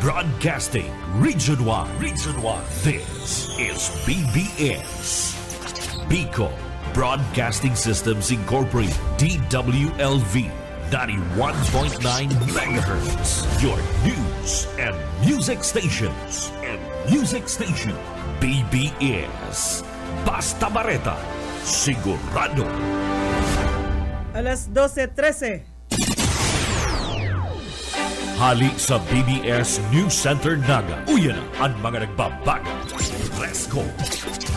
Broadcasting Region 1. Region 1. This is BBS. Bicol Broadcasting Systems Incorporated. DWLV 91.9 megahertz. Your news and music stations. BBS. Basta Bareta. Sigurado. Alas 12:13. Hali sa BBS News Center Naga. Uyan ang mga nagbabaga. Presko.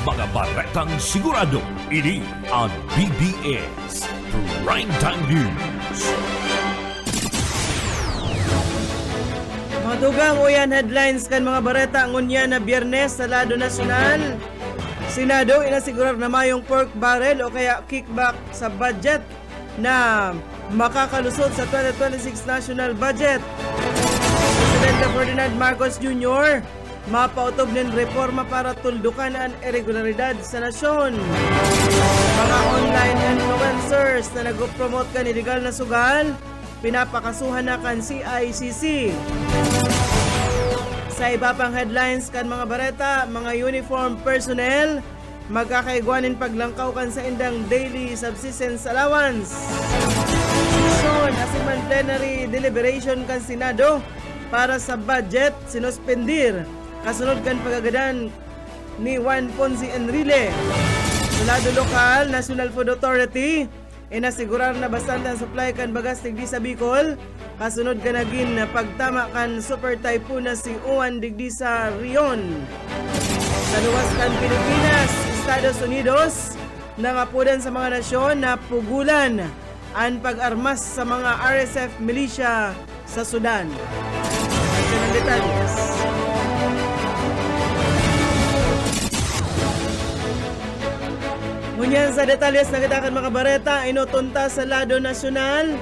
Mga baretang sigurado. Ini ang BBS Primetime News. Mga dugang uyan headlines kan mga bareta ngunya na Biyernes sa Lado Nasyonal. Senado inasigurar na mayong pork barrel o kaya kickback sa budget na makakalusot sa 2026 national budget. Presidente Ferdinand Marcos Jr. mapautob ng reforma para tuldukan ang irregularidad sa nasyon. Mga online influencers na nag-promote kan illegal na sugal, pinapakasuhan na kan CICC. Sa iba pang headlines kan mga bareta, mga uniform personnel magkakaigwanin paglangkaw kan sa indang daily subsistence allowance. Asiman plenary deliberation kan Senado para sa budget sinuspendir kasunod kan pagagadan ni Juan Ponce Enrile. Sa lado lokal, National Food Authority inasigurar na bastante ang supply kan bagas digdi sa Bicol kasunod kan naging pagtama kan super typhoon na si Uwan digdi sa Rion. Sa luwas kan Pilipinas, Estados Unidos nangapudan sa mga nasyon na pugulan ang pag-armas sa mga RSF militia sa Sudan. At yan ang detalles. Ngunyan sa detalles na kitakan mga bareta, inutunta sa Lado Nasyonal,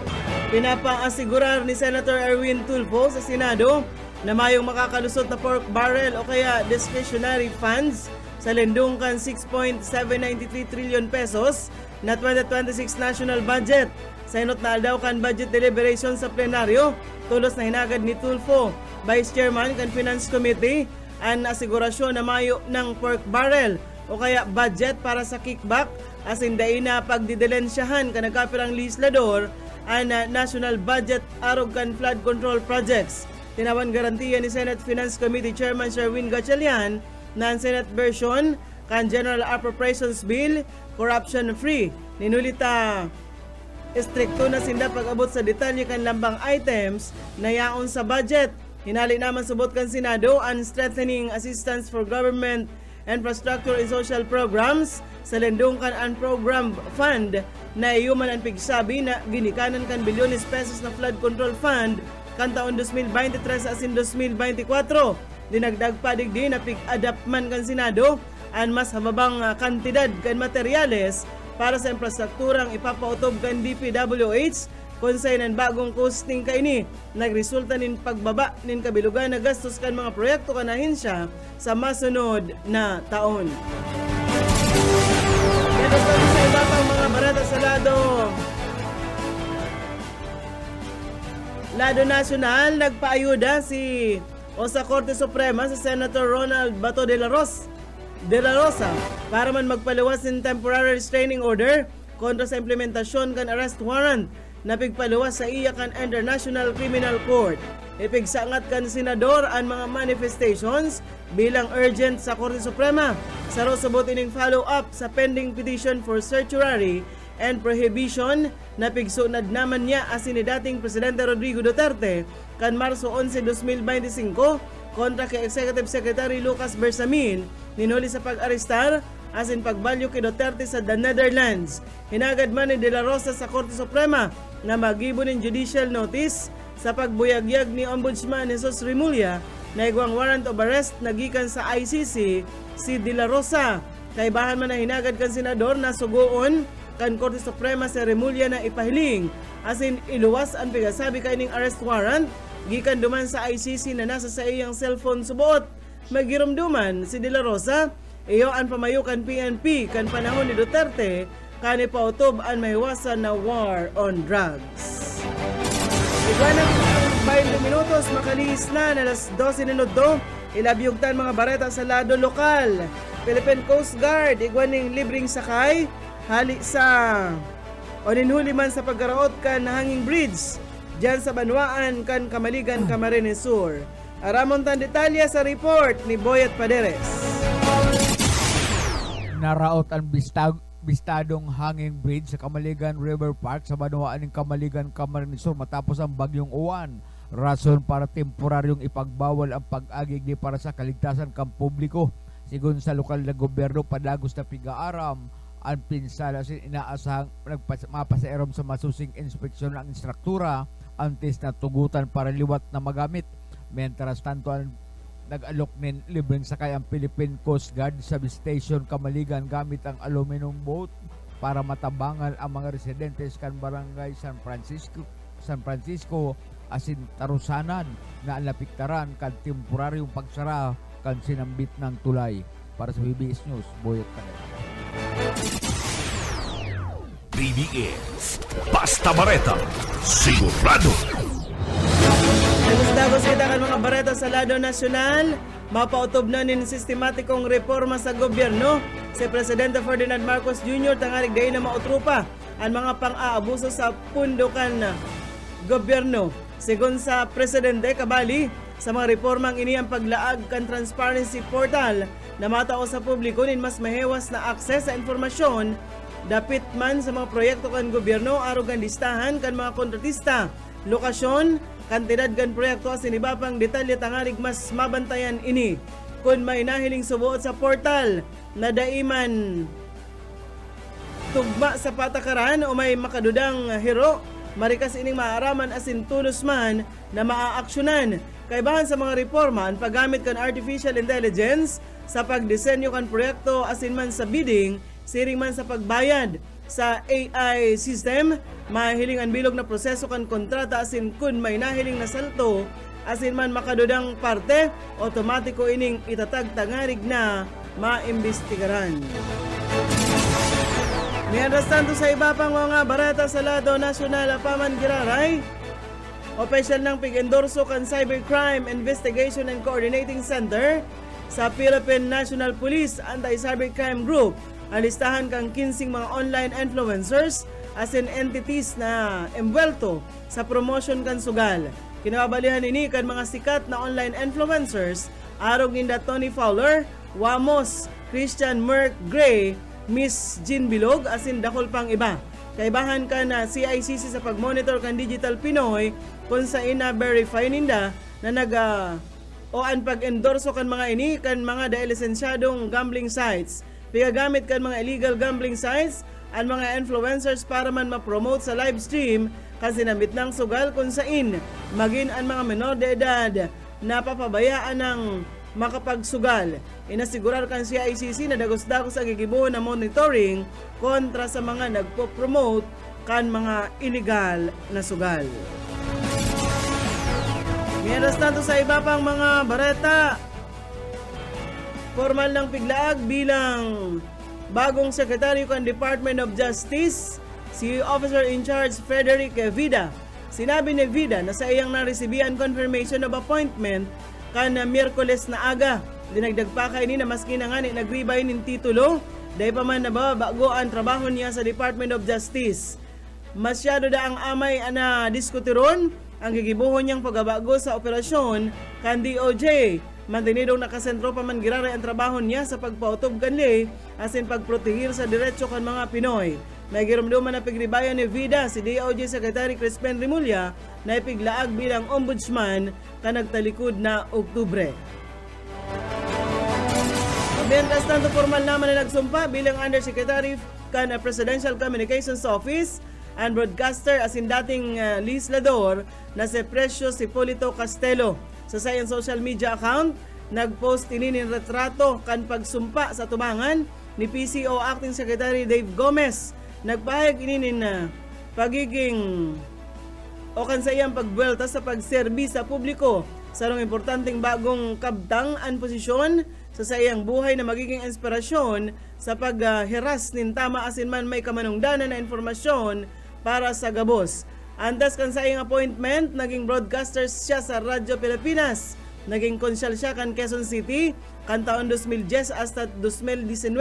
pinapaasigurar ni Senator Erwin Tulfo sa Senado na mayong makakalusot na pork barrel o kaya discretionary funds sa lendungkan 6.793 trillion pesos na 2026 national budget. Sa inot na aldaw kan budget deliberation sa plenaryo, tulos na hinagad ni Tulfo, Vice Chairman kan Finance Committee, ang asigurasyon na mayo ng pork barrel o kaya budget para sa kickback as inday na pagdidilensyahan kan nagkapirang legislador ang national budget arog kan flood control projects. Tinawan garantiya ni Senate Finance Committee Chairman Sherwin Gatchalian na ang Senate version kan General Appropriations Bill corruption-free. Ninulita istrikto na sinda pag-abot sa detalye kan lambang items na yaon sa budget. Hinali naman subot kan Senado ang strengthening assistance for government infrastructure and social programs sa lendungkan ang program fund na iyuman ang pigsabi na ginikanan kan bilyones pesos na flood control fund kan taon 2023 asin 2024. Dinagdag pa digdi na pig-adapt man kan Senado ang mas hababang kantidad kan materyales para sa infrastrukturang ipapautob kan DPWH kung sa inan bagong costing kaini nagresulta nin pagbaba nin kabilugan na gastos kan mga proyekto kan ahensya sa masunod na taon. Yan sa iba pang mga barata sa Lado Nasyonal, nagpaayuda sa Korte Suprema si Senator Ronald Bato de la Rosa para man magpaluwas ng temporary restraining order kontra sa implementasyon kan arrest warrant na pigpaluwas sa iya kan International Criminal Court. Ipigsangat kan senador ang mga manifestations bilang urgent sa Korte Suprema. Sa rosabot ining follow-up sa pending petition for certiorari and prohibition na pigsunad naman niya asin ni dating Presidente Rodrigo Duterte kan Marso 11, 2025 kontra kay Executive Secretary Lucas Bersamin ninuli sa pag-arestar asin pagbalyo kay Duterte sa The Netherlands. Hinagad man ni De La Rosa sa Korte Suprema na magibo ng judicial notice sa pagbuyagyag ni Ombudsman Jesus Remulla na igwang warrant of arrest nagikan sa ICC si De La Rosa. Kaibahan man na hinagad kan senador na sugoon kan Korte Suprema sa Remulla na ipahiling asin iluwas ang pigasabi kaining arrest warrant gikan duman sa ICC na nasa sa iyang cellphone subuot. Magirumduman si De La Rosa iyo ang pamayo kan PNP kan panahon ni Duterte kani pautob ang mahiwasan na war on drugs. Iguanang 20 minuto Marcos makalihis na alas 12 minuto. Ilabyugtan mga bareta sa lado lokal. Philippine Coast Guard igwaning libreng sakay hali sa oninhuli man sa pagkaraot kan hanging bridge diyan sa Banwaan kan Kamaligan, Camarines Sur. Aramon tan detalya sa report ni Boyet Paderes. Naraot ang bistadong hanging bridge sa Kamaligan River Park sa Banwaan ng Kamaligan, Camarines Sur matapos ang bagyong uwan. Rason para temporaryong ipagbawal ang pag-agig di para sa kaligtasan kang publiko. Sigun sa lokal na gobyerno, padagos na pigaaram ang pinsala sin inaasahang mapasaerom sa masusing inspeksyon ng instruktura antes na tugutan para liwat na magamit. Mientras tanto, nag-alok nin libreng sakay ang Philippine Coast Guard sa Station Kamaligan gamit ang aluminum boat para matabangan ang mga residentes kan Barangay San Francisco asin Tarusanan na alapiktaran kan temporaryong pagsara kan sinambit ng tulay. Para sa BBS News, Boyet Paderes. BBS Basta Bareta Sigurado. Dagos kita kan mga bareta sa lado nasyonal, mapautob na nin sistematikong reforma sa gobyerno. Si Presidente Ferdinand Marcos Jr. tangarig day na mautrupa ang mga pang-aabuso sa pundukan gobyerno. Sigon sa Presidente kabali, sa mga reformang ini ang paglaag kan transparency portal na matao sa publiko nin mas mahewas na akses sa informasyon dapit man sa mga proyekto kan gobyerno arugan listahan kan mga kontratista, lokasyon, kantidad kan proyekto asin iba pang detalye tangarig mas mabantayan ini. Kung may nahiling subuot sa portal na daiman tugma sa patakaran o may makadudang hiro, marikas ining maaraman asin tulos man na maaaksyonan. Kaibahan sa mga reforma ang paggamit kan artificial intelligence sa pagdisenyo kan proyekto asin man sa bidding, siring man sa pagbayad sa AI system, mahiling ang bilog na proseso kan kontrata asin kun may nahiling na salto asin man makadudang parte, otomatiko ining itatag tangarig na maimbestigaran. Mientras tanto sa iba pang mga barata sa lado nasyonal apaman giraray, opisyal ng pig-endorso kan Cybercrime Investigation and Coordinating Center sa Philippine National Police Anti-Cybercrime Group ang listahan kang 15 mga online influencers as in entities na embwelto sa promotion kan sugal. Kinababalihan ini kan mga sikat na online influencers arog ninda Tony Fowler, Wamos, Christian Merck Gray, Miss Jean Bilog asin dakol pang iba. Kaibahan ka na CICC sa pagmonitor kan Digital Pinoy kung sa ina-verify ninda na o ang pag-endorso kan mga ini kan mga lisensyadong gambling sites. Pigagamit kan mga illegal gambling sites ang mga influencers para man ma-promote sa live stream kasi sinambit ng sugal kung sain maging ang mga menor de edad na papabayaan ng makapagsugal. Inasigurar kan CICC na dagos-dagos ang gigibuon na monitoring kontra sa mga nagpo-promote kan mga illegal na sugal. Mientras tanto sa iba pang mga bareta, formal ng piglaag bilang bagong sekretaryo kan Department of Justice, si Officer in Charge Frederick Vida. Sinabi ni Vida na sa iyang naresibihan confirmation of appointment kan Miyerkules na aga. Dinagdag pa kay ni na maski na nga ni nagribay nin titulo, dahil pa man nababago ang trabaho niya sa Department of Justice. Masyado da ang amay na diskutiron ang gigibuhon niyang pagabago sa operasyon kan DOJ. Mantinidong nakasentro pa man giraray ang trabaho niya sa pagpautob kanli asin pagprotehir sa diretso kan mga Pinoy. May girumduman na pigribayan ni Vida si DOJ Secretary Crispin Rimulya na ipiglaag bilang ombudsman kan nagtalikod na Oktubre. Mientras tanto, formal naman na nagsumpa bilang Undersecretary kan Presidential Communications Office and broadcaster asin dating legislador na si Precious Hipolito Castelo. Sa sayang social media account, nagpost ini nin retrato kan pagsumpa sa tubangan ni PCO Acting Secretary Dave Gomez. Nagpahayag ini nin pagiging o kan sa iyang pagbuelta sa pagserbi sa publiko sa rong importanteng bagong kabtang an posisyon sa sayang buhay na magiging inspirasyon sa paghiras nin tama asin man may kamanungdanan na informasyon para sa gabos. Andas kan sa iyang appointment, naging broadcaster siya sa Radyo Pilipinas. Naging konsyal siya kan Quezon City kan taon 2010 hasta 2019.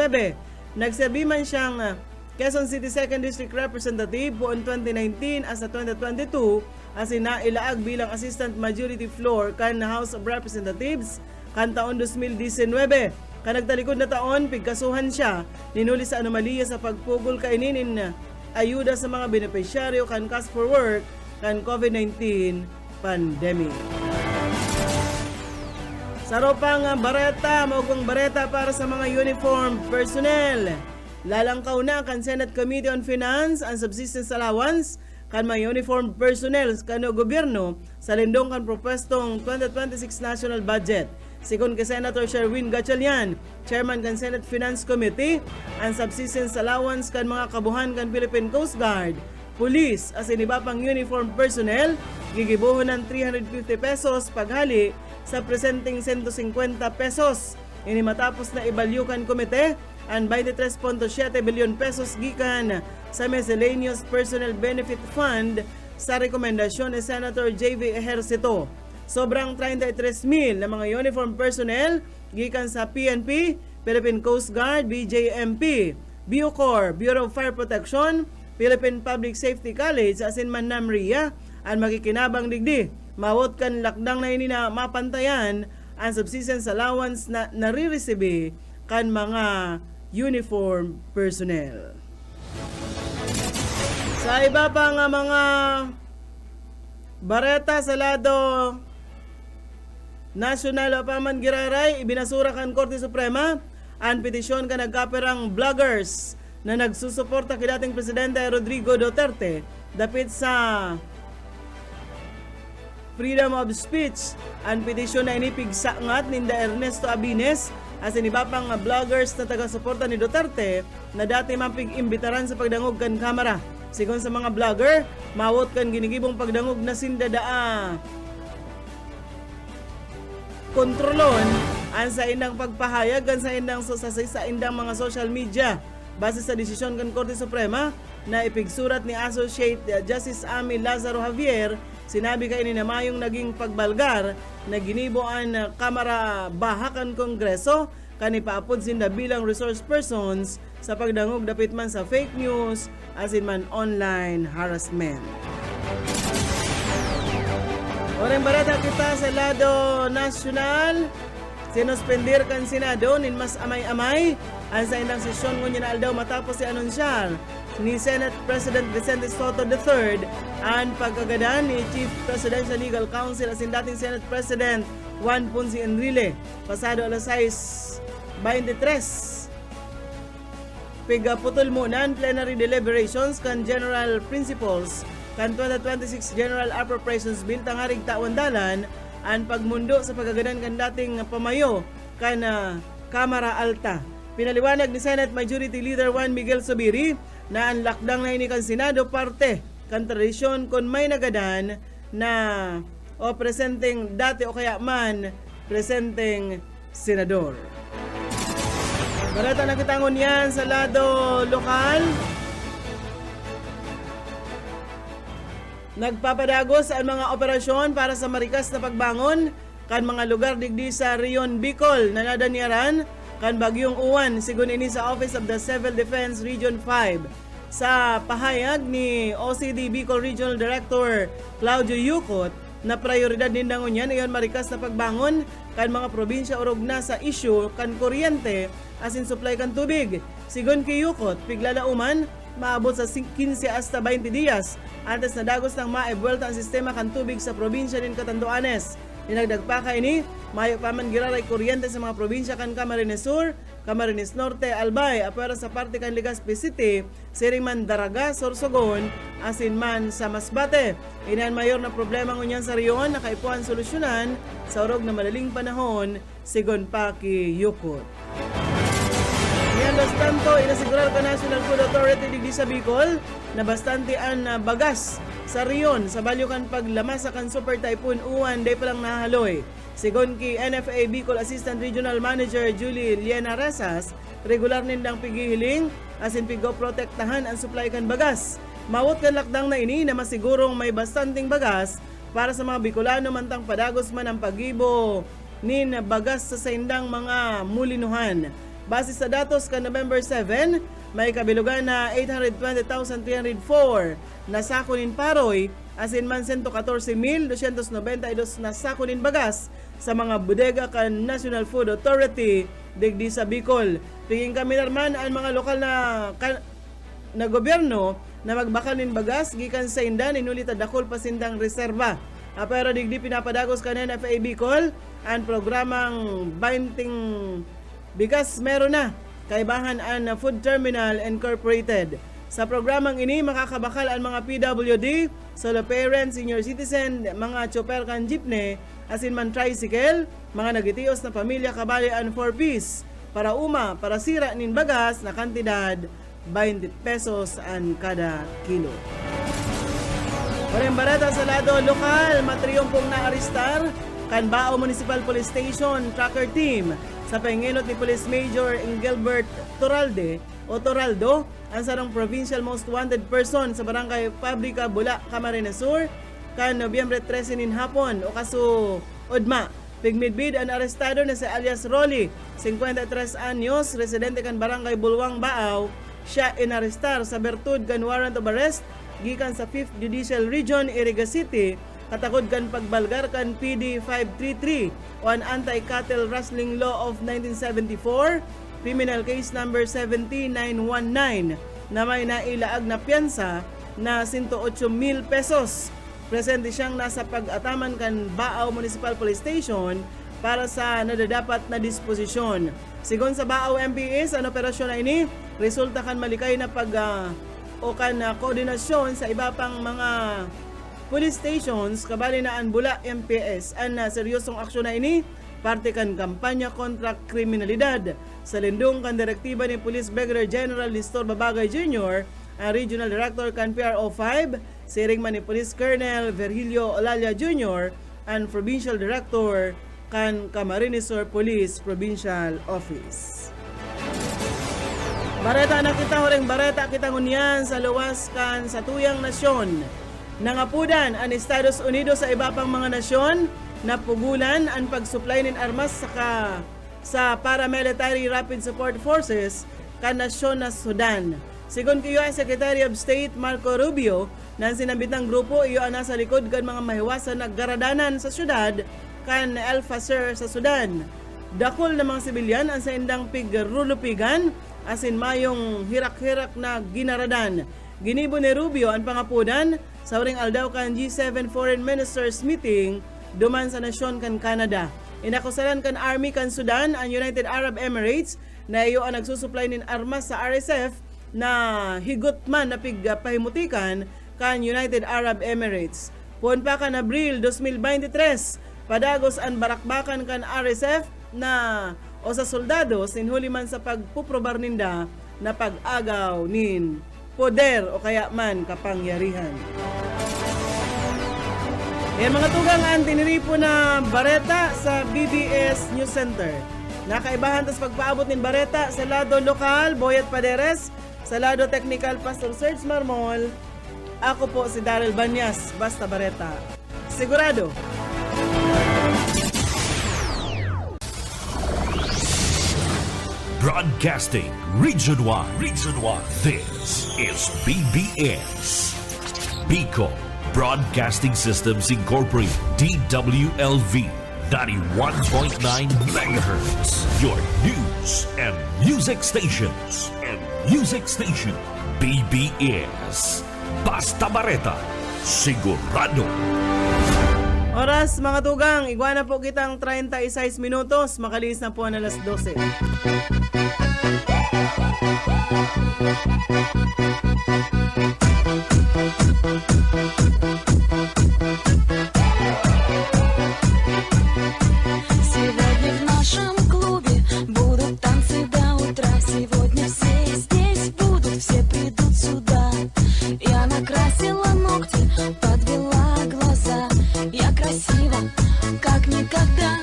Nagserbi man siyang Quezon City 2nd District Representative buong 2019 hasta 2022 asin nailaag bilang Assistant Majority Floor kan House of Representatives kan taon 2019. Kanagtalikod na taon, pigkasuhan siya, ninuli sa anomaliya sa pagpugol kainin ayuda sa mga benepisyaryo kan Cash for Work kan COVID-19 pandemic. Saropang bareta, maugong bareta para sa mga uniform personnel. Lalangkaw na kan Senate Committee on Finance and Subsistence Allowance kan mga uniform personnel kano gobyerno sa lindong kan propestong 2026 national budget. Sigon kay Senator Sherwin Gatchalian, Chairman kan Senate Finance Committee and Subsistence Allowance kan mga kabuhan kan Philippine Coast Guard, Police as iba pang uniform personnel gigibuhon ng 350 pesos paghali sa presenting 150 pesos. Ini matapos na ibalyukan komite ang 23.7 billion pesos gikan sa Miscellaneous Personnel Benefit Fund sa rekomendasyon ni Senator J.V. Ejercito. Sobrang 33,000 na mga uniform personnel gikan sa PNP, Philippine Coast Guard, BJMP, Bucor, Bureau of Fire Protection, Philippine Public Safety College asin man NAMRIA ang makikinabang digdi. Mawot kan lakdang na ini na mapantayan ang subsistence allowance na nare-receive kan mga uniform personnel. Sa iba pa nga mga bareta sa lado national o paman giraray, ibinasura kan Korte Suprema ang petisyon ka nagkaperang vloggers na nagsusuporta kay dating Presidente Rodrigo Duterte dapit sa freedom of speech. Ang petisyon na inipigsangat ninda Ernesto Abines as iba pang vloggers na taga-suporta ni Duterte na dati mapig-imbitaran sa pagdangog kan kamera. Sigon sa mga vlogger, mawot kan ginigibong pagdangog na sindadaa kontrolon ang sa indang pagpahayag kan sa indang sa indang mga social media. Base sa desisyon kan Korte Suprema na ipigsurat ni Associate Justice Ami Lazaro Javier, sinabi kay ni namayong naging pagbalgar na ginibo ang kamara bahakan Kongreso kanipaapod sinda bilang resource persons sa pagdangog dapit man sa fake news asin man online harassment. Oreng barata kita sa lado nasyonal, sinospendir kan Senado nin mas amay-amay ang sa indang sesyon ngunyan na aldaw matapos si anunsyar ni Senate President Vicente Soto III ang pagkagadan ni Chief Presidential Legal Counsel asin dating Senate President Juan Ponce Enrile pasado alas 6:23. Pigaputol munan plenary deliberations kan General Principles kan 2026 General Appropriations Bill tangarig taon-dalan ang pagmundo sa pagkagadan kan dating pamayo kan Kamara Alta. Pinaliwanag ni Senate Majority Leader Juan Miguel Zubiri na ang lakdang na ini kan Senado parte kan tradisyon kon may nagadan na o presenting dati o kaya man presenting senador. Barata na kitangon yan sa lado lokal. Nagpapadagos ang mga operasyon para sa marikas na pagbangon kan mga lugar digdi sa Rion Bicol na nadanyaran kan bagyong uwan sigun ini sa Office of the Civil Defense Region 5. Sa pahayag ni OCD Bicol Regional Director Claudio Yucot na prioridad din dangon yan iyon marikas na pagbangon kan mga probinsya urog na sa issue kan kuryente asin supply kan tubig. Sigun kay Yucot, piglalauman maabot sa 15 hasta 20 días antes na dagos ng maibwelta ang sistema kan tubig sa probinsya din Catanduanes. Dinagdagpa ka ini, mayo pa man giraray kuryente sa mga probinsya kan Camarines Sur, Camarines Norte, Albay, apera sa parte kan Legazpi City, siring man Daraga, Sorsogon, asin man sa Masbate. Inan mayor na problema ngunyan sa riyon na kaipuan solusyonan sa urog na malaling panahon, sigon pa ki Yukot. Mientras tanto, inasigurar ka National Food Authority digdi sa Bicol na bastante ang bagas sa riyon sa balyukan paglamas sa kan Super Typhoon Uwan day palang nahaloy. Sigon ki NFA Bicol Assistant Regional Manager Julie Liena Resas, regular nindang pigihiling asin pigo protektahan ang supply kan bagas. Mawot kan lakdang na ini na masigurong may bastanting bagas para sa mga Bicolano mantang padagos man ang pagibo nin bagas sa saindang mga mulinuhan. Base sa datos ka November 7, may kabilugan na 820,304 na sakunin paroy asin man 114,292 na sakunin bagas sa mga bodega kan National Food Authority digdi sa Bicol. Piging kami naman ang mga lokal na gobyerno na magbakanin bagas gikan sa indan inulita dakol pasindang reserba. Pero digdi pinapadagos kanen FA Bicol ang programang Bainting Bigas meron na kaibahan ang Food Terminal Incorporated. Sa programang ini makakabakal ang mga PWD, solo parents, senior citizen, mga chopper kan jeepney, asin man tricycle, mga nagitios na pamilya kabali ang 4-piece para sira nin bagas na kantidad 20 pesos ang kada kilo. Parang barata sa lado lokal, matriyumpong na-aristar kan Bao Municipal Police Station Tracker Team sa pengenot ni Police Major Engelbert Toraldo, ang sarang provincial most wanted person sa barangay Fabrica, Bula, Camarines Sur, kan Nobyembre 13 nin hapon o kaso Udma. Pigmidbid ang arestado na si alias Rolly, 53 anyos, residente kan barangay Bulwang, Baaw. Siya inarestar sa bertud kan warrant of arrest gikan sa 5th Judicial Region, Iriga City, katakod kan pagbalgar kan PD 533 o an Anti-Cattle Rustling Law of 1974, criminal case number 70919 na may nailaag na piyansa na 108,000 pesos. Presente siyang nasa pag-ataman kan Baaw Municipal Police Station para sa nadadapat na disposisyon. Sigon sa Baaw MPS, ang operasyon na ini resulta kan malikay na koordinasyon sa iba pang mga police stations kabali na ang Bula MPS. Ang seryosong aksyon na ini parte kan kampanya kontra kriminalidad sa lindong kan direktiba ni Police Brigadier General Nestor Babagay Jr., ang Regional Director kan PRO 5, siring man ni Police Colonel Virgilio Olalia Jr., ang Provincial Director kan Camarines Sur Police Provincial Office. Bareta na kita horeng bareta kita ngunyan sa luwas kan sa tuyang nasyon. Nangapudan ang Estados Unidos sa iba pang mga nasyon na pugulan ang pagsupply ng armas sa paramilitary rapid support forces kan nasyon na Sudan. Sigon kay US Secretary of State Marco Rubio, nang sinabitang grupo iyo ang nasa likod kan mga mahiwasan na garadanan sa syudad kan El Fasher sa Sudan. Dakol na mga sibilyan ang sa indang pigrulupigan asin mayong hirak-hirak na ginaradan. Ginibo ni Rubio ang pangapudan sa uring aldaw kan G7 Foreign Ministers meeting duman sa nasyon kan Canada. Inakusalan kan Army kan Sudan ang United Arab Emirates na iyo ang nagsusupply nin armas sa RSF na higot man na pigpahimutikan kan United Arab Emirates. Puon pa kan Abril 2023, padagos ang barakbakan kan RSF na o sa soldados inhuli man sa pagpuprobar ninda na pag-agaw nin poder o kaya man kapangyarihan. Yan mga tugang ang tiniripo na bareta sa BBS News Center. Nakaibahan tas pagpaabot nin bareta sa lado lokal, Boyet Paderes, sa lado technical, Pastor Serge Marmol. Ako po si Daryl Banyas, Basta Bareta. Sigurado. Broadcasting Region 1. This is BBS. Bicol Broadcasting Systems Incorporated. DWLV 91.9 MHz. Your news and music stations. BBS. Basta Bareta. Sigurado. Oras mga tugang, iguana po kitang 36 minutos, makalis na po ang alas 12. Сегодня в нашем клубе будут танцы до утра. Сегодня все здесь будут, все придут сюда. Я накрасила ногти, подвела глаза. Я красива, как никогда.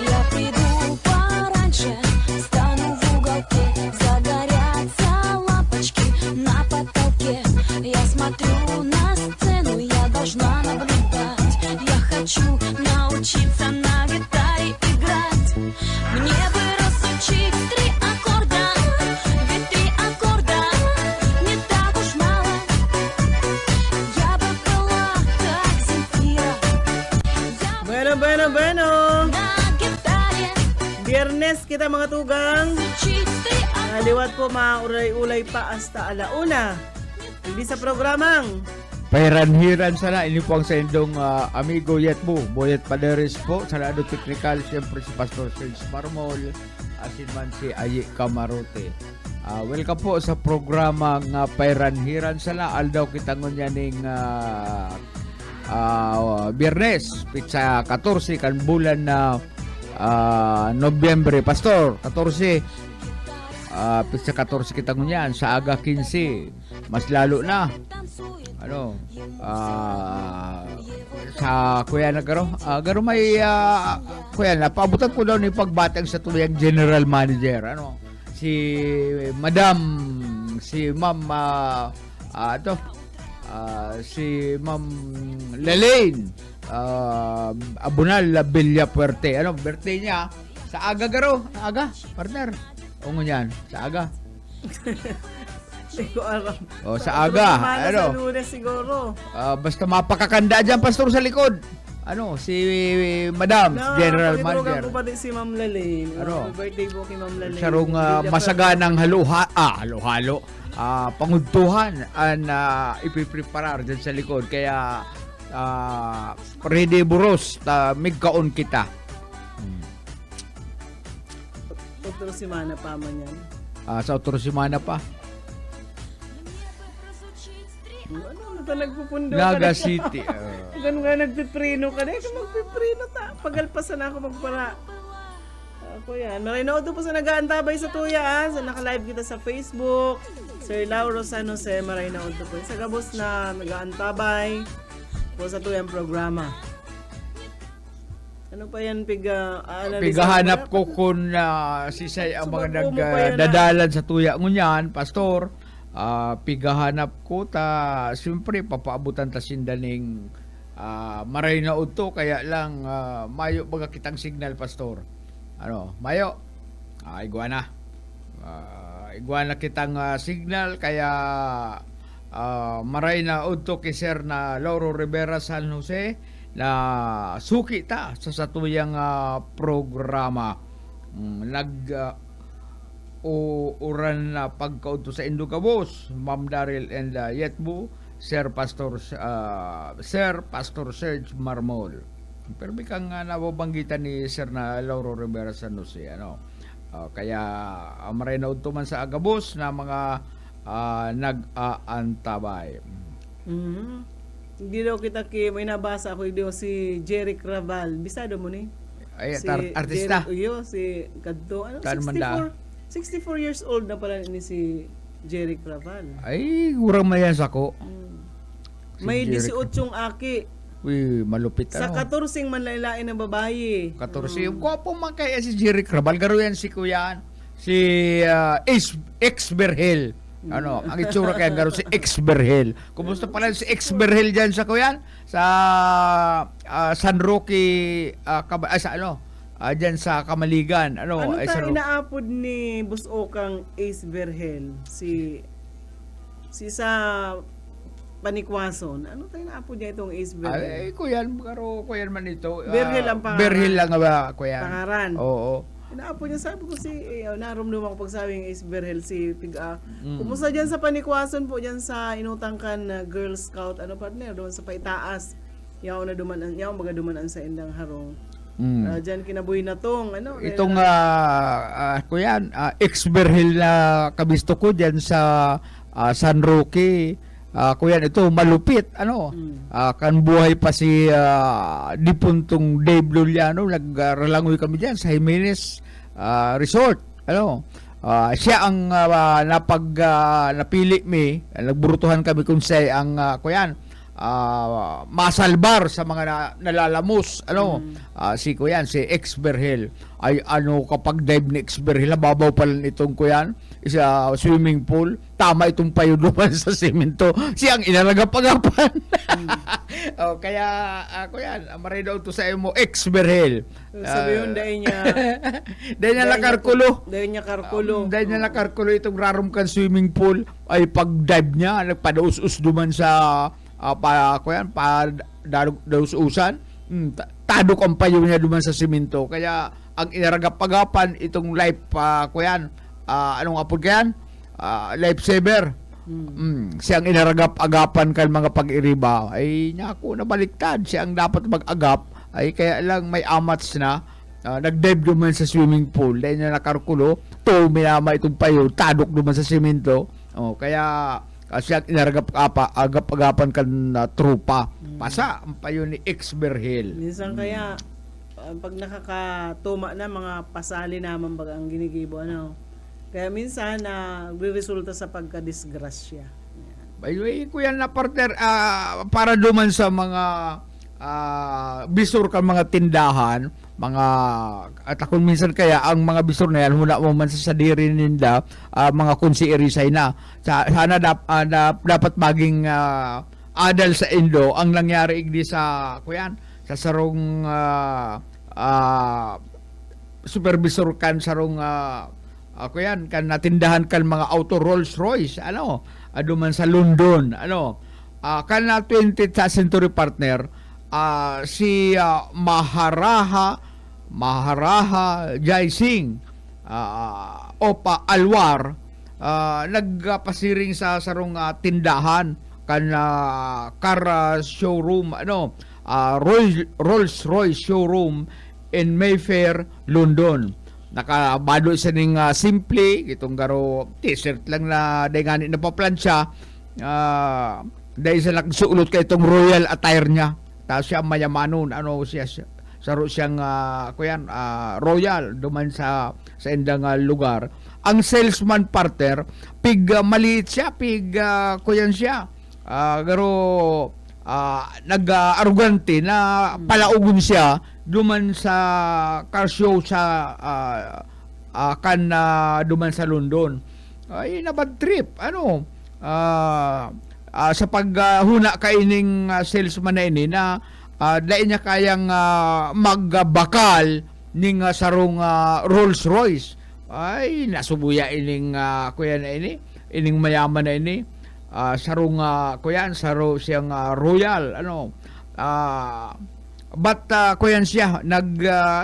Я приду пораньше, стану в уголке. Загорятся лампочки на потолке. Bueno. На гитаре Biyernes kita mga tugang. чистый Naliwat po maulay-ulay pa hasta alauna. Hindi sa programang Pairanhiran sana, ini po ang sa indong amigo Yet mo, Boyet Paderes po, sa lado technical, siyempre si Pastor Serge Marmol, asin man si Ayi Camarote. Welcome po sa programang Pairanhiran sana, aldaw kita ngunya ning Biyernes, pizza 14, kan bulan na Nobyembre, Pastor, 14, pizza 14 kita ngunyan, sa aga 15, mas lalo na. Ano sa kuya na garo may kuya na paabutan ko daw ni pagbatang sa tuyang general manager si Madam si Ma'am si Ma'am Lelaine Abunal Villa Puerte birthday niya sa aga partner o ngunyan sa aga. Hindi ko alam. Sa aga. Sa Lunes siguro. Basta mapakakanda dyan, Pastor, sa likod. Si Madam, General Manager. Ko pa din si Ma'am Lalaine. Happy birthday po kay Ma'am Lalaine. Sarong masaganang halo-halo. Pangudtuhan ang ipipreparar dyan sa likod. Kaya, ready buros, migkaon kita. Otro semana pa man yan. Sa otro semana pa. Ano ta nagpupundo Naga ka na? City. Ganun nga nagpiprino ka na. Magpiprino ta. Pagalpasan ako magpara. Ako yan. Marinood po sa nag-aantabay sa tuya. Sa naka-live kita sa Facebook. Sir Lauro San Jose. Marinood po. Sa gabos na nag-aantabay po sa tuyang programa. Ano pa yan? Pigahanap ko kung sisay ang mga nagdadalan sa tuya ngunyan, Pastor. Pigahanap ko siyempre papaabutan ta sindaning maray na uto kaya lang mayo baga kitang signal, Pastor. Mayo iguana kitang signal kaya maray na uto kay Sir na Lauro Rivera San Jose na suki ta sa satuyang programa. Uran na pagkaunto sa Indugabos, Ma'am Daryl and Yetbu, Sir Pastor Serge Marmol. Pero bikang nababanggitan ni Sir na Lauro Rivera San Jose, kaya maray na unto man sa Agabos na mga nag-aantabay. Hindi daw kita may nabasa ako daw si Jerry Craval. Bisado mo ni? Ay, artista. Si Kadto. 64 years old na pala ni si Jerry Craval. Ay, urang mayan sako. May 18 aki. Uy, malupit Sa 14 manlailain na babae. 14. Gwapo man kaya si Jerry Craval. Garo yan si Kuyan. Si ex-Berhel. Ang itsura kaya garo si ex-Berhel. Kumusta pala si ex-Berhel dyan sa Kuyan? Sa San Roque, dyan sa Kamaligan. Ano ta inaapod ni Boss Okang Ace Berhel? Si sa Panikwason. Ano tayo inaapod niya itong Ace Berhel? Kuyan man ito. Berhel ang pangaran. Berhel lang ba, Kuyan? Pangaran. Oo. Inaapod niya, sabi ko narumdum ako pagsabing Ace Berhel si Piga. Kumusta dyan sa Panikwason po, dyan sa inutangkan Girl Scout, partner, doon sa Paitaas. Yaw mga dumanan sa Indang Harong. Diyan kinabuhi na tong itong Kuyan, ex-Berhel na kabisto ko diyan sa San Roque. Kuyan, ito malupit kan buhay pa si Dipuntong Dave Luliano, nagralangoy kami diyan sa Jimenez Resort. Siya ang napili nagburutuhan kami kung siya ang Kuyan masalbar sa mga nalalamos si Kuyan, si ex-Berhel ay kapag dive ni ex-Berhel babaw pala nitong Kuyan isa swimming pool, tama itong payo duman sa semento, siyang inalagapagapan. Kaya Kuyan, maray daw to sa imo ex-Berhel. Sabi yun, dahil niya lakarkulo. Dahil niya karkulo. Dahil niya lakarkulo itong rarumkan swimming pool ay pag-dive niya, nagpadaus-us duman sa Kuyan, daus-usan, tadok ang payo niya duman sa simento. Kaya ang inaragap-agapan itong life, kuyan, anong apod kayan? Lifesaver. Siyang inaragap-agapan kan mga pag-iriba ay naku nabaliktad, siyang dapat mag-agap ay kaya lang may amats na nag-dive duman sa swimming pool dahil na nakarkulo to minama itong payo tadok duman sa simento kaya siyang inaragap-agapan kan trupa pasa ang payo ni X-Berhel. Minsan kaya pag nakakatuma na mga pasali naman baga ang ginigibo kaya minsan nagre-resulta sa pagka-disgrasya. Ay, kuya na partner, para duman sa mga bisur ka mga tindahan, at kung minsan kaya ang mga bisur na yan, huna mo man sa sadiri ninda, mga kunsi-irisay na. Sana dapat maging adal sa Indo, ang nangyari igdi sa, kuyan, sa sarong supervisor kan sarong ako yan, kan natindahan kan mga auto Rolls Royce, duman sa London, kan na 20th century partner, si Maharaja Jai Singh, Opa Alwar, nagpasiring sa sarong tindahan, kan car showroom, Rolls Royce showroom in Mayfair, London. Nakabado isa ning simple itong garo t-shirt lang na dahil na paplansya dahil sa nagsuulot kay itong royal attire niya tapos siya mayamanon siya saro siyang royal duman sa indang lugar. Ang salesman partner pig maliit siya kuyan siya garo nag-arugante na palaugon siya duman sa car show sa duman sa London. Ay nabad trip sa paghuna kaining salesman na ini na dahil niya kayang magbakal ning sarong Rolls Royce. Ay nasubuya ining kuya na ini ining mayaman na ini sarong kuyan saro siyang royal but kuyan siya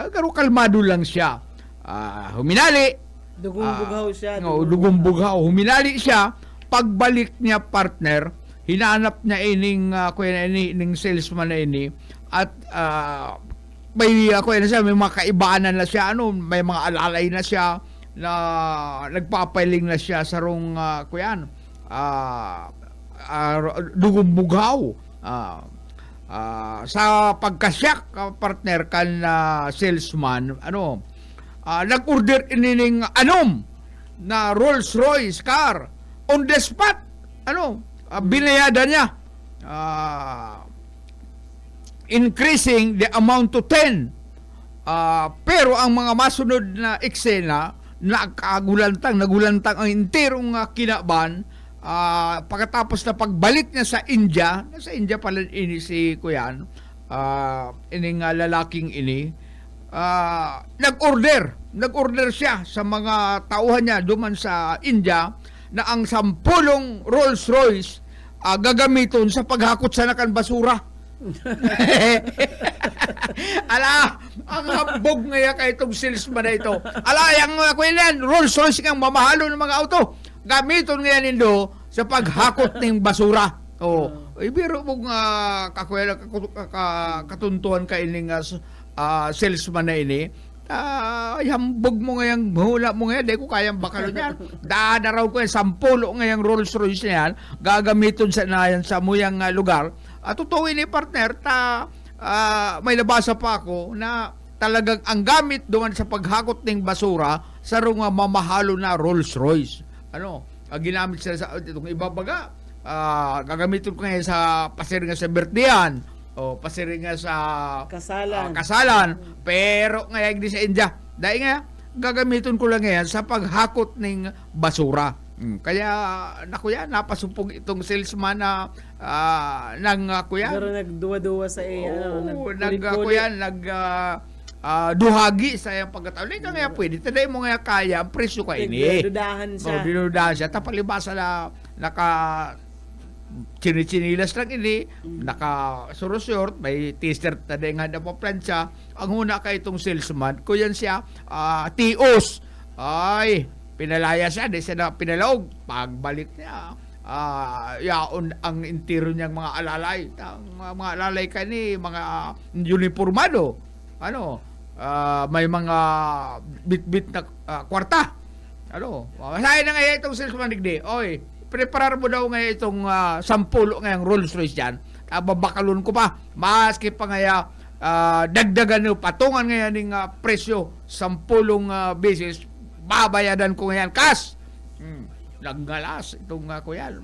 garo kalmado lang siya huminali Dugumbughaw siya. Dugumbughaw huminali siya pagbalik niya partner hinanap niya ining kuyan ining salesman na ini at may kuyan siya may mga kaibanan na siya may mga alalay na siya na nagpapaling na siya sarong kuyan dugumbughaw sa pagkasyak partner kan salesman nag-order inining na Rolls Royce car on the spot binayada niya increasing the amount to 10 pero ang mga masunod na eksena nagulantang ang enterong kinaban pagkatapos na pagbalik niya sa India pala ini si Kuyan ining lalaking ini nag-order siya sa mga tauhan niya duman sa India na ang 10 Rolls Royce gagamiton sa paghakot sa nakan basura. Ang hambog ngaya kay itong salesman na ito. Yung kuyan Rolls Royce kang mamahalo ng mga auto gamiton ngayon nindo sa paghakot ng basura. Ibiro mong katuntuhan ka ining salesman na ini. Hambog mo ngayang hula mo ngayon, di ko kayang bakalo niyan. Dadaraw ko yung 10 ngayang Rolls Royce na yan, gagamiton sa muyang lugar. Totoo ini partner, may nabasa pa ako na talagang ang gamit doon sa paghakot ng basura sa mamahalo na Rolls Royce. Ginamit sila sa itong ibabaga. Gagamitin ko ngayon sa pasiringan sa birthdayan o pasiringan sa kasalan. Pero ngayon di sa India. Dahil nga, gagamitin ko lang ngayon sa paghakot ng basura. Kaya, nakuya, napasumpong itong salesman na kuya. Pero nagduwa-duwa sa duhagi sa iyang pagkatao. Hindi ka nga pwede. Taday mo nga kaya, ang presyo ka ini. Dinudahan siya. Dinudahan siya. Tapalibasa na chinichinilas lang ini, naka short, may t-shirt na nga na paplansya. Ang huna kay itong salesman, kuyan siya, tios. Ay, pinalaya siya, di siya na pinalaog. Pagbalik niya, yaon ang intiro niyang mga alalay. Ang mga alalay kani, mga uniformado. Ano, may mga bit-bit na kwarta. Ano, masahin na ngayon itong salesman digdi. Oy, preparar mo daw ngayon itong 10 ngayong Rolls Royce dyan. Babakalon ko pa. Maski pa ngaya dagdagan nyo, patungan ngayon ng presyo 10 beses. Babayadan ko ngayon cash. Naggalas itong kuyan,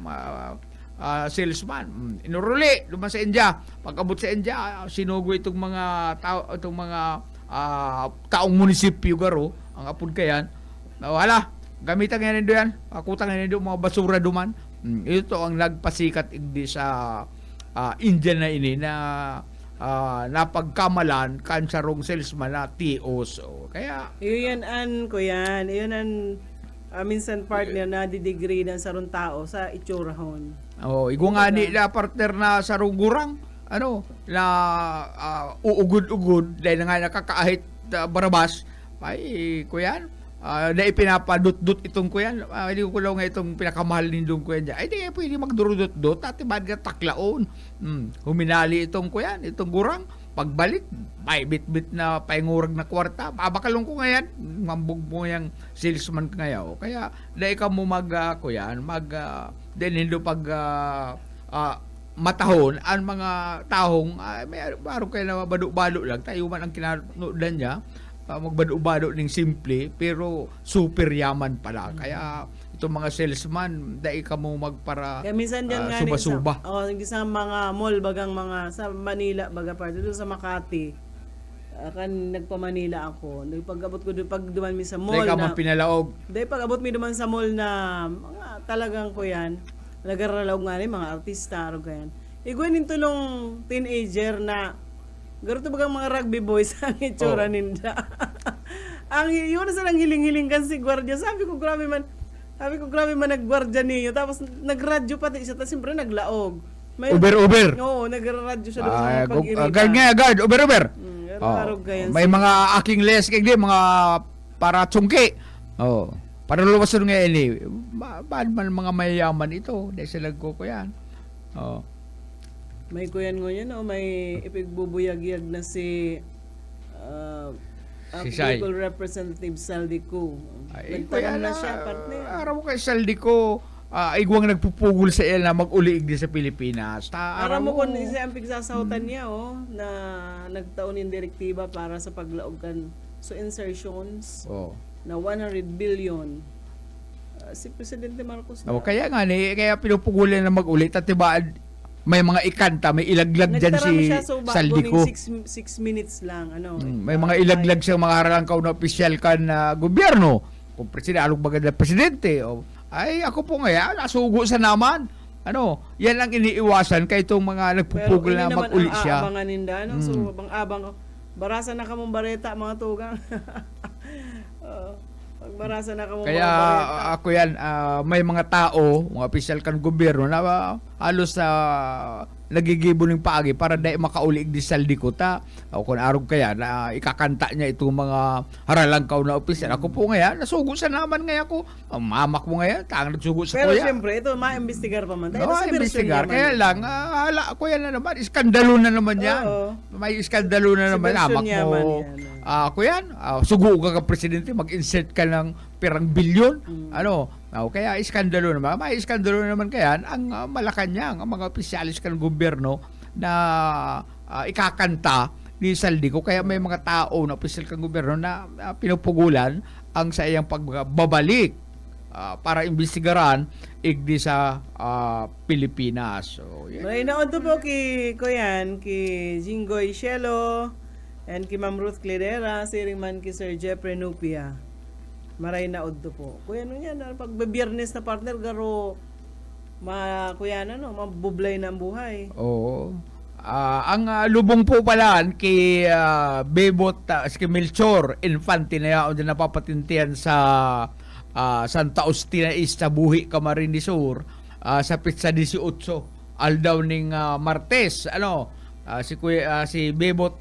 salesman. Inuruli, luman sa India. Pag-abot sa India, sinugo itong mga tao, itong mga taong munisipyo garo, ang apod kayan. Wala. Gamitan nga nindo yan. Akutang nga nindo mga basura duman. Ito ang nagpasikat igdi sa India na ini na napagkamalan kansarong salesman na TOs. Kaya Iyon ko yan. Iyon ang minsan partner na didegrade ng sarong tao sa itsurahon. igungani na partner na sarong gurang ano na uugod-ugod dahil nga nakakaahit barabas ay kuyan. Na ipinapadut-dut itong kuyan. Hindi ko lang nga itong pinakamahal nindong kuyan dyan. Ay, di pwede magdurudot-dut. At ibad nga taklaon. Huminali itong kuyan, itong gurang. Pagbalik, may bit-bit na paingurag na kwarta. Abakalong ko ngayon. Mambog mo yung salesman ka ngayon. Kaya, dahil ka mo kuyan, din hindi pag matahon, ang mga tahong, may baro kayo na balo-balo lang. Tayo man ang kinanodan niya. Magbado-bado ng simple pero super yaman pala. Kaya itong mga salesman dahil ka mo magpara Minsan dyan nga suba-suba. sa mga mall bagang mga sa Manila baga pa doon sa Makati. Kan nagpa-Manila ako. Pag-abot ko doon pag duman mi sa mall Dahil ka man pinalaog. Dahil pag-abot mi duman sa mall na mga talagang ko yan. Nagaralaog nga ni mga artista ro ganyan. Iguanin tulong teenager na garuto bagang mga rugby boys ang itsura ninda. Ang yun na silang hiling-hiling kan si gwardiya. Sabi ko grabe man naggwardya niyo. Tapos nagradyo pati siya. Tapos siyempre naglaog. Uber. Oo, nagradyo siya doon sa pag-irita. Guard, Uber. May mga aking les kaya mga para tsungki. Para luwasan nga ini. Baan man mga mayayaman ito. Dahil sila ko yan. May kuyan ngunyan may ipigbubuyag-yag na si Sai. Local Representative Saldico. Ay, Nagtanong na siya, partner. Araw mo kay Saldico, igwang nagpupugol sa iya na mag-uliig di sa Pilipinas. Araw mo kung isa ang pigsasautan niya, na nagtaon yung direktiba para sa paglaogan. So, insertions na 100 billion. Si Presidente Marcos na. Kaya nga, kaya pinupugulan na mag-ulit at diba, may mga ikanta, may ilaglag dyan si Saldico. 6 minutes lang. May mga ilaglag siyang mga harangkaw na opisyal ka na gobyerno. Kung along baga na presidente. Ay, ako po ngayon, nasugo sa naman. Yan ang iniiwasan kay itong mga nagpupugol na mag-uli siya. Abangan ninda, So, abang barasa na kamong bareta, mga tugang. Pagbarasa na kamong Kaya mga bareta. ako yan, may mga tao, mga opisyal kan gobyerno na halos nagigibo ng paagi para dahil makaulig di Saldico ta. O kung arog kaya na ikakanta niya itong mga haralangkaw na opisyal. Ako po ngayon, nasugo sa naman ngayon ako. Mamak mo ngayon, tang nagsugo sa Pero kuya. siyempre, ito, ma-imbestigar pa man. Imbestigar. Kaya lang, hala, kuya na naman, iskandalo na naman yan. Oo. May iskandalo na naman. Amak mo, kuya, sugo ka presidente, mag-insert ka ng pirang bilyon. Kaya iskandalo naman. May iskandalo naman kaya ang Malacanang, ang mga opisyalis kan gobyerno na ikakanta ni Saldico. Kaya may mga tao na opisyal kan gobyerno na pinupugulan ang sa iyang pagbabalik para imbestigaran igdi sa Pilipinas. So, Maray na to po ki Jinggoy Shelo and ki Ma'am Ruth Cledera, siring man ki Sir Jeffrey Nupia. Maray na oddo po. Kuya yan, pag biyernes na partner, garo, mabublay na ang buhay. Oo. Ang lubong po pala kay Bebot, kay Melchor Infante na yaon din napapatintihan sa Santa Ostina East sa Buhi, Camarines Sur. sa pizza 18 aldaw ning Martes. Si Bebot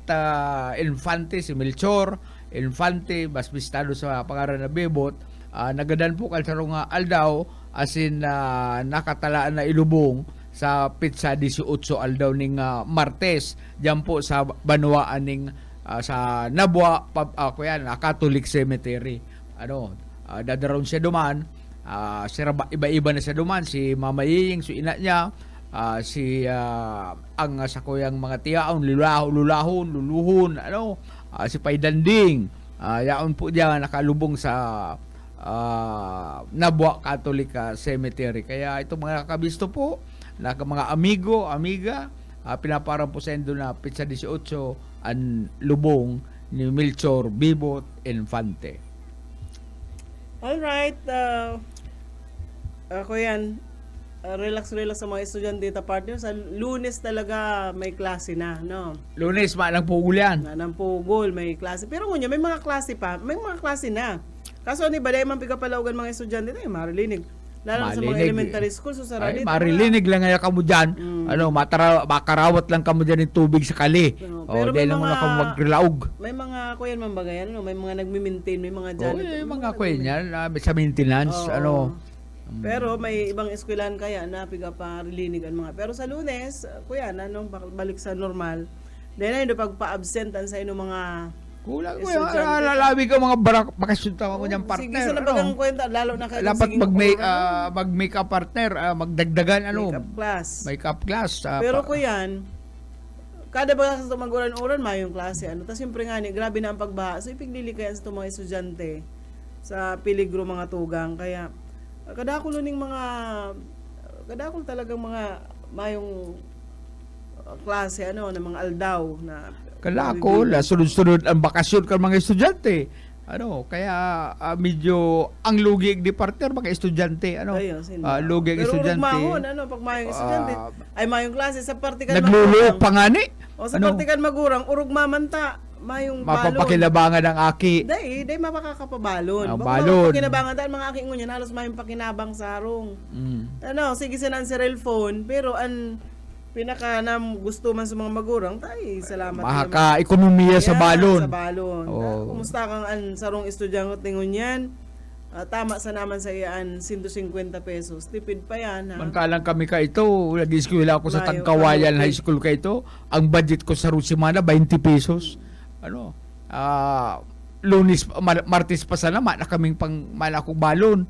Infante, si Melchor Infante, basbistado sa pangaran na Bebot, nagadan po kalsarong aldaw asin nakatalaan na ilubong sa pizza 18 aldaw ning Martes diyan po sa Banuaan ning sa Nabwa Catholic Cemetery. Dadaron siya duman, iba-iba na siya duman, si Mama Ying, si ina niya, ang sa kuyang mga tiyaon, luluhon, si Paydanding, yaon po diyan nakalubong sa Nabwa Catholic Cemetery. Kaya itong mga kabisto po, mga amiga, pinaparang po sa endo na pizza 18 ang lubong ni Melchor Bebot Infante. Alright, ako yan. Relax sa mga estudyante dito, partner. Sa Lunes talaga may klase na, no? Lunes, malang pugulan. Nanang pugol, may klase. Pero ngunya, may mga klase pa. May mga klase na. Kaso ni baday man pigapalawgan mga estudyante na marilinig. Lalo na sa mga elementary school, so sa Ay, marilinig lang nga kamo dyan. Makarawat lang kamo dyan ng tubig sa kali. Pero dahil lang muna kamo maglaog. May mga kuyan man bagayan, may mga nagmi-maintain, may mga janitor. Mga kuyan yan, sa maintenance, Pero may ibang eskwelahan kaya na piga pa rilinig ang mga. Pero sa Lunes, kuya, balik sa normal. Dahil na pagpa-absentan sa inyo mga kulang ko yung lalabi ka mga makasunta mo niyang partner. Sige, sa nabagang kwenta, lalo na kayo. Dapat mag-makeup partner, magdagdagan, makeup class. Pero ko yan, kada ba sa mag-uran-uran, mayong klase. Tapos siyempre nga, grabe na ang pagbaha. So, ipiglili kaya sa mga estudyante sa peligro mga tugang. Kaya, kadakul talagang mga mayong klase, na mga aldaw na kalako, sunod-sunod ang bakasyon ng mga estudyante. Kaya medyo ang lugig di partner mga estudyante, lugig pero estudyante. Pero rugmahon, pag mayong estudyante, ay mayong klase sa partikan nagluluok pa nga ni. O sa partikan magurang, urugma man ta, mayong balon. Mapapakinabangan ang aki. Day mapakakapabalon. Balon. Pakinabangan ta, mga aki ngunyan, halos mayong pakinabang sa harong. Sige sinan si cellphone, pero pinaka gusto man sa mga magurang, salamat. Makaka-ekonomiya sa balon. Sa balon. Kumusta kang sarong estudyante tingon yan? Tama sa naman sa iyaan 150 pesos. Tipid pa yan. Mantalang kami ka ito, nag-eskwela ako sa Tagkawayan High School ka ito. Ang budget ko sa Rusimana 20 pesos. Lunes, Martes pa sana na kaming malakong balon.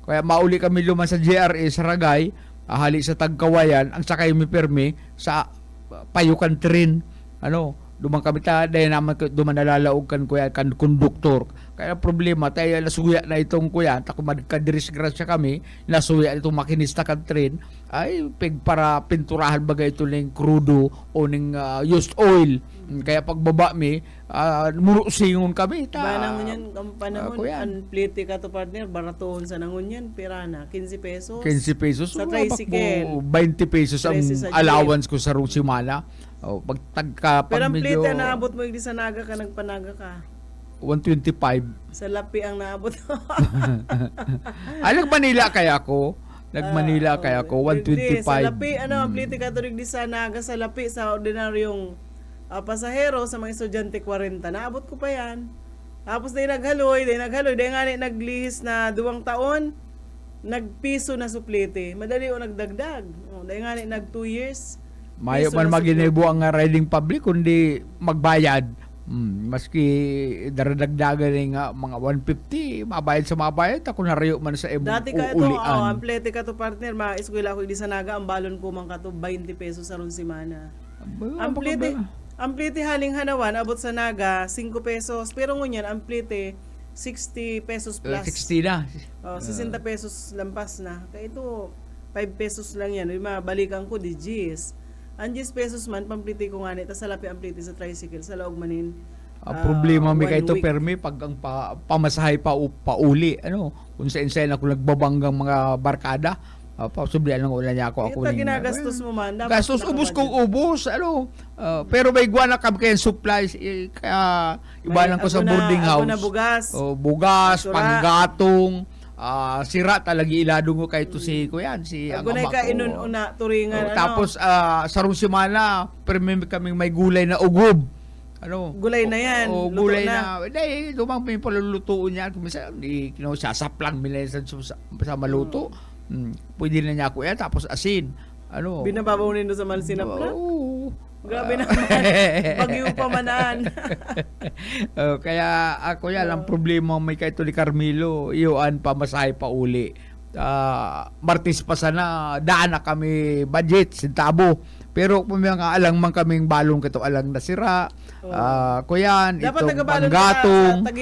Kaya mauli kami luman sa JRA sa Ragay. Hali sa Tagkawayan, ang sakay mi permi sa Payukan Train. Dumang kami dahil naman duman nalalaog kan kuya kan konduktor. Kaya problema tayo nasuya na itong kuya, tako madkadirisgrasya kami, nasuya itong makinista kan train ay para pinturahan bagay ito ning crudo o ning used oil. Kaya pagbaba mi murusingon kami banangon yan ang panahon ang plite ka to partner baratohon sa nangon yan pirana 15 pesos 15 pesos sa tricycle 20 pesos ang allowance ko sa Rusimana. Pag tagka pero ang plite naabot mo yung di sa naga ka nagpanaga ka 125 sa lapi ang naabot. Nag-Manila kaya ako 125 sa lapi ang plite ka to di sa naga sa lapi sa ordinaryong pasahero sa mga estudyante 40. Naabot ko pa yan. Tapos dahil naghaloy, dahil nga naglihis na 2 taon, nagpiso na suplete. Madali o nagdagdag. Dahil nga nag 2 years. Mayo man maginibo ang riding public kundi magbayad. Maski daradagdagan nga mga 150, mabayad sa mabayad, ako nariyo man sa imong dati ka ito, ang plete ka to partner, mga eskwela ko di sa naga, ang balon ko man ka to 20 pesos sa Rusimana. Ang plite haling hanawan, abot sa naga, 5 pesos. Pero ngunyan, ang plite, 60 pesos plus. 60 na. 60 pesos lampas na. Kaya ito, 5 pesos lang yan. Mabalikan ko, di G's. Ang 10 pesos man, pamplite ko nga nito, sa lapi ang plite sa tricycle, sa laog manin. Problema may kayo permi, pag ang pamasahay pauli, kung sa insay na kung nagbabanggang mga barkada, sublihan lang ulan niya ako. Ito ginagastos mo man. Gastos, ubos kong ubos. Pero may guwana kami kayo supplies. Kaya iba lang ko sa boarding house. Ako na bugas. Bugas, panggatong, sira talagi ilado ko kay to si kuyan si ang Agunay ama ka ko. inon una turingan, ano? Tapos sarong semana kaming may gulay na ugob. Ano? Gulay na yan, O, luto gulay na. na. Hindi, dumang may palulutuon niya. Kumisa, sasaplang minsan sa maluto. Pwede na niya ako yan. Tapos asin. Ano? Binababaw nindo sa malsinap na? Oo. Grabe naman. Bagyo pa manan. Kaya ako yan, ang problema may kay ni Carmelo, iyoan pa masahe pa uli. Martis pa sana, daan na kami budget, sintabo. Pero kung may mga alang man kaming balong kito alang nasira, kuyan, Dapat itong nagbabalong panggatong. sa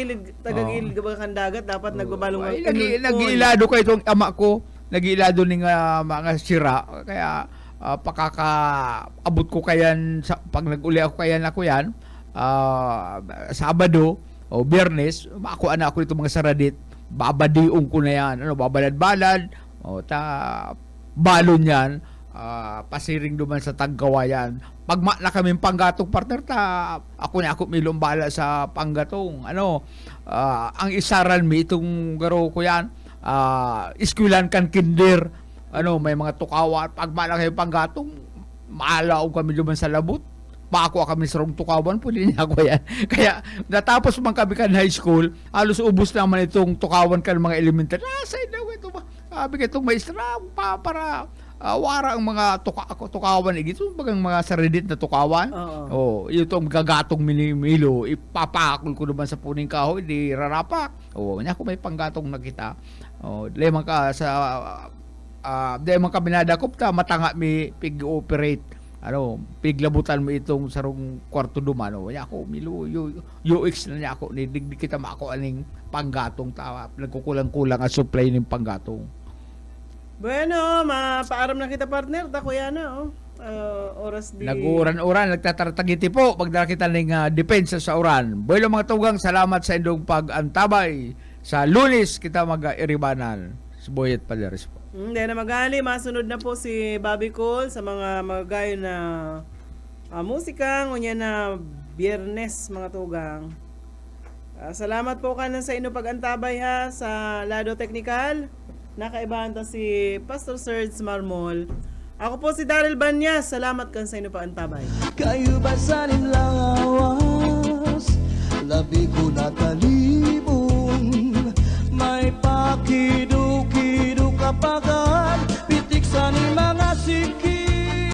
tagagilid ka ba kang dagat, dapat nagbabalong Ay, nag-iilado ko itong ama ko, nag-iilado ng mga sira, kaya pakakaabot ko kayan pag nag-uli ako kayan ako yan Sabado o Biyernes makuha na ako itong mga saradit, babadiong ko na yan, babalad-balad o balon yan, pasiring duman sa taggawayan. Pag na kaming panggatong partner ako milong bala sa panggatong ang isaran mi itong garo ko yan, iskwilan kan kinder, may mga tukawan. Pag malaki yung panggatong, maalaw kami duman sa labot. Pakuha kami sa rong tukawan, pwede niya ako yan. Kaya, natapos man kami kan high school, halos ubos naman itong tukawan kan mga elementary. Sa'yo daw ito ba? Sabi ka itong maestra, para wara ang mga tukawan. Ito bagang mga saridit na tukawan. Itong gagatong minimilo, ipapakul ko naman sa puning kahoy, di rarapak. Niya ako may panggatong na kita. Lemang ka sa dahil mga kabinadakop matanga mi pig-operate piglabutan mo itong sarong kwarto dumano niya ako milo UX na niya ako nidigdig kita mako aning panggatong nagkukulang-kulang ang supply ng panggatong. Bueno, mapaaram na kita partner dako yan oras di Nag-uran-uran nagtatartagiti po pagdala kita ng depensa sa uran. Boy lang mga tugang, salamat sa indong pag-antabay. Sa Lunes kita mag-iribanan. Boyet Paleres po. Hindi na magali, masunod na po si Bobby Cole sa mga magayo na musika, ngunya na Biyernes mga tugang. Salamat po kanan sa inyo pag-antabay ha sa Lado Technical. Nakaibahan ta si Pastor Serge Marmol. Ako po si Daryl Banyas. Salamat kan sa inyo pag-antabay. Kayo ba sa lang awas? Labi ko na tali